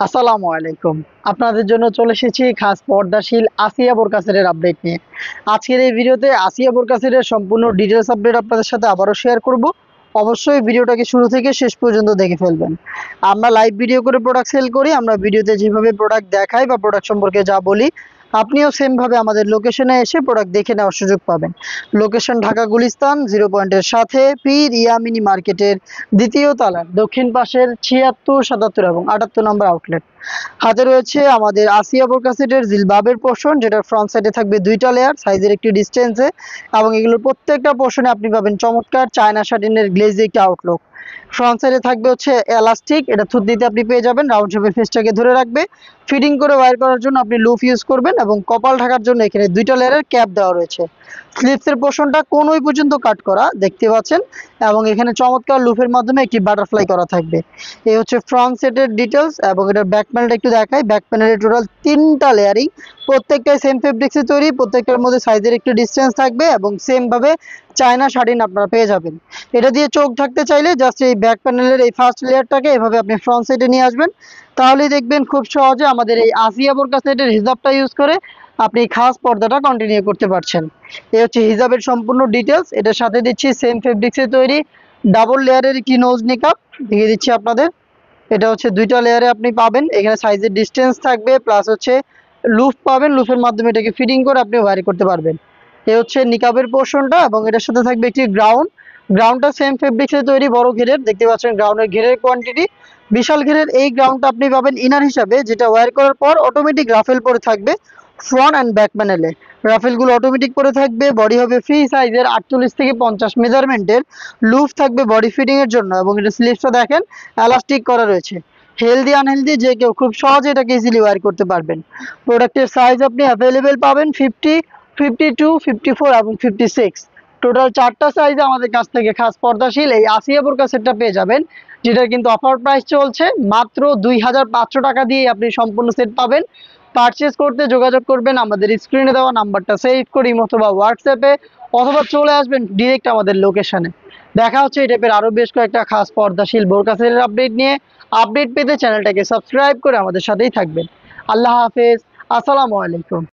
আসসালামু আলাইকুম। আপনাদের জন্য চলে এসেছি খাস পর্দাশীল আসিয়া বোরকা সেটের আপডেট নিয়ে। আজকের এই ভিডিওতে আসিয়া বোরকা সেটের সম্পূর্ণ ডিটেলস আপডেট আপনাদের সাথে আবারও শেয়ার করব। অবশ্যই ভিডিওটাকে শুরু থেকে শেষ পর্যন্ত দেখে ফেলবেন। আমরা লাইভ ভিডিও করে প্রোডাক্ট সেল করি। আমরা ভিডিওতে যেভাবে প্রোডাক্ট দেখাই বা প্রোডাক্ট সম্পর্কে যা বলি, আপনিও সেমভাবে আমাদের লোকেশনে এসে প্রোডাক্ট দেখে নেওয়ার সুযোগ পাবেন। লোকেশন ঢাকা গুলিস্তান 0 পয়েন্টের সাথে পীর ইয়ামিনী মার্কেটের দ্বিতীয় তলার দক্ষিণ পাশের 76, 77 এবং 78 নম্বর আউটলেট। হাতে রয়েছে আমাদের আসিয়া বোরকা সেটের জিলবাবের পোর্শন, যেটা ফ্রন্ট সাইডে থাকবে দুইটা লেয়ার সাইজের একটি ডিস্টেন্সে, এবং এগুলোর প্রত্যেকটা পোর্শনে আপনি পাবেন চমৎকার চায়না শাটিনের গ্লেজি একটি আউটলুক। ফ্রন্ট সাইডে থাকবে হচ্ছে এলাস্টিক, এটা থুতনিতে আপনি পেয়ে যাবেন, রাউন্ড শেপের ফেসটাকে ধরে রাখবে। ফিটিং করে ওয়্যার করার জন্য আপনি লুফ ইউজ করবেন, এবং কপাল ঢাকার জন্য এখানে দুইটা লেয়ারের ক্যাপ দেওয়া রয়েছে। স্লিপসের পোর্শনটা কোনোই পর্যন্ত কাট করা দেখতে পাচ্ছেন, এবং এখানে চমৎকার লুফের মাধ্যমে একটি বাটারফ্লাই করা থাকবে। এই হচ্ছে ফ্রন্ট সেটের ডিটেলস, এবং এটার ব্যাক প্যানেলটা একটু দেখাই। ব্যাক প্যানেলের টোটাল 3টা লেয়ারিং, প্রত্যেকটাই সেম ফেব্রিক্সে তৈরি, প্রত্যেকটার মধ্যে সাইজের একটু ডিস্টেন্স থাকবে, এবং সেম ভাবে চায়না শাড়িন আপনারা পেয়ে যাবেন। এটা দিয়ে চোখ ঢাকতে চাইলে জাস্ট এই ব্যাক প্যানেলের এই ফার্স্ট লেয়ারটাকে এভাবে আপনি ফ্রন্ট সাইডে নিয়ে আসবেন, তাহলেই দেখবেন খুব সহজে আমাদের এই আসিয়া বোরকা সেটের হিজাবটা ইউজ করে আপনি খাস পর্দাটা কন্টিনিউ করতে পারছেন। এই হচ্ছে হিজাবের সম্পূর্ণ ডিটেলস। এটার সাথে দিচ্ছি সেম ফেব্রিক্সে তৈরি ডাবল লেয়ারের একটি নোজ নিকাপ দিয়ে দিচ্ছি আপনাদের। এটা হচ্ছে দুইটা লেয়ারে আপনি পাবেন, এখানে সাইজের ডিস্টেন্স থাকবে, প্লাস হচ্ছে লুফ পাবেন, লুফের মাধ্যমে এটাকে ফিটিং করে আপনি ওয়্যার করতে পারবেন। এ হচ্ছে নিকাবের পোর্শনটা, এবং এটার সাথে থাকবে একটি গ্রাউন্ডটা সেম ফেব্রিক্সে তৈরি, বড় ঘেরের, দেখতে পাচ্ছেন গ্রাউন্ডের ঘেরের কোয়ান্টিটি বিশাল ঘেরের। এই গ্রাউন্ডটা আপনি পাবেন ইনার হিসাবে, যেটা ওয়্যার করার পর অটোমেটিক রাফেল পরে থাকবে ফ্রন্ট অ্যান্ড ব্যাক প্যানেলে। রাফেলগুলো অটোমেটিক পরে থাকবে, বডি হবে ফ্রি সাইজের 48 থেকে 50 মেজারমেন্টের, লুফ থাকবে বডি ফিটিং এর জন্য, এবং এটা স্লিভসটা দেখেন এলাস্টিক করা রয়েছে। হেলদি আনহেলদি যে কেউ খুব সহজে এটাকে ইজিলি ওয়্যার করতে পারবেন। প্রোডাক্টের সাইজ আপনি অ্যাভেলেবেল পাবেন 50, 52, 54 এবং 56। টোটাল 4টা সাইজে আমাদের কাছ থেকে খাস পর্দাশীল এই আসিয়া বোরকা সেটটা পেয়ে যাবেন, যেটা কিন্তু অফার প্রাইস চলছে মাত্র 2500 টাকা দিয়ে আপনি সম্পূর্ণ সেট পাবেন। পারচেজ করতে যোগাযোগ করবেন আমাদের স্ক্রিনে দেওয়া নাম্বারটা সেভ করি অথবা হোয়াটসঅ্যাপে, অথবা চলে আসবেন ডিরেক্ট আমাদের লোকেশনে। দেখা হচ্ছে এই টাইপের আরো বেশ কয়েকটা খাস পর্দাশীল বোরকা সেটের আপডেট নিয়ে। আপডেট পেতে চ্যানেলটাকে সাবস্ক্রাইব করে আমাদের সাথেই থাকবেন। আল্লাহ হাফেজ, আসসালামু আলাইকুম।